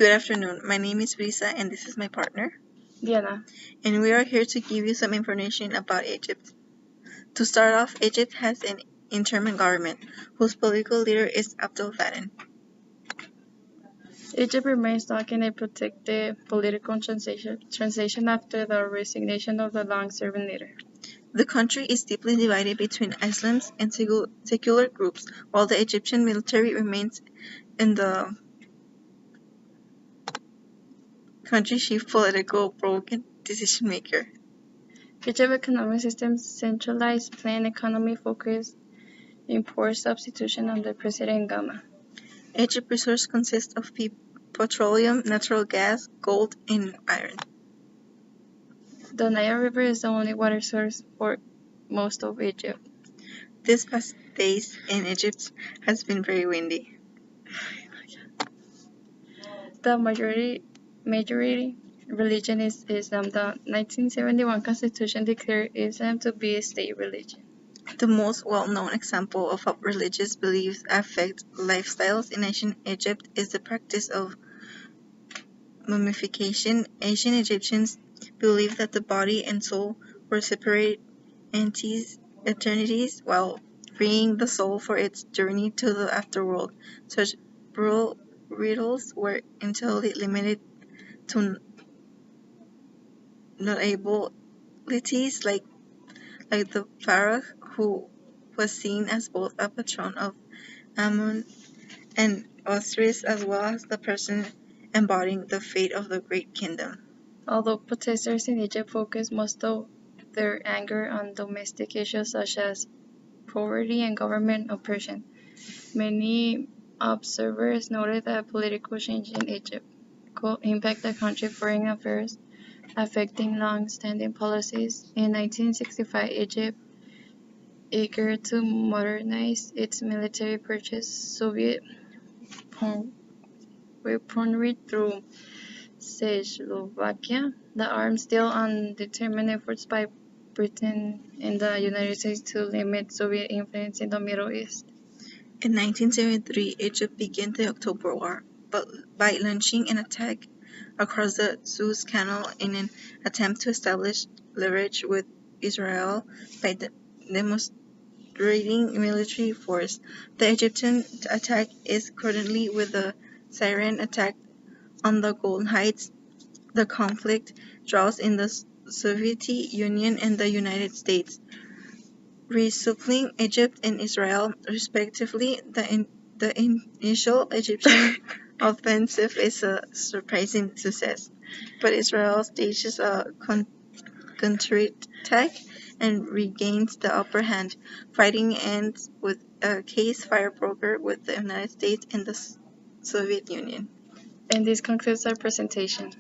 Good afternoon. My name is Brisa and this is my partner. Diana. And we are here to give you some information about Egypt. To start off, Egypt has an interim government whose political leader is Abdel Fattah. Egypt remains stuck in a protected political transition after the resignation of the long-serving leader. The country is deeply divided between Islamists and secular groups, while the Egyptian military remains in the country's chief political broken decision maker. Egypt's economic system centralized planned economy focused in poor substitution under President Gama. Egypt's resources consist of petroleum, natural gas, gold, and iron. The Nile River is the only water source for most of Egypt. These past days in Egypt has been very windy. The majority religion is Islam. The 1971 Constitution declared Islam to be a state religion. The most well-known example of how religious beliefs affect lifestyles in ancient Egypt is the practice of mummification. Ancient Egyptians believed that the body and soul were separate entities, while freeing the soul for its journey to the afterworld. Such burial rituals were entirely limited to notabilities like the pharaoh, who was seen as both a patron of Amun and Osiris, as well as the person embodying the fate of the great kingdom. Although protesters in Egypt focus most of their anger on domestic issues such as poverty and government oppression, many observers noted that political change in Egypt could impact the country's foreign affairs, affecting long-standing policies. In 1965, Egypt, eager to modernize its military, purchased Soviet weaponry through Czechoslovakia. The arms still undetermined efforts by Britain and the United States to limit Soviet influence in the Middle East. In 1973, Egypt began the October War, but by launching an attack across the Suez Canal in an attempt to establish leverage with Israel by demonstrating military force. The Egyptian attack is currently with the Syrian attack on the Golan Heights. The conflict draws in the Soviet Union and the United States, resupplying Egypt and Israel, respectively. The initial Egyptian offensive is a surprising success, but Israel stages a counterattack and regains the upper hand. Fighting ends with a ceasefire broker with the United States and the Soviet Union. And this concludes our presentation.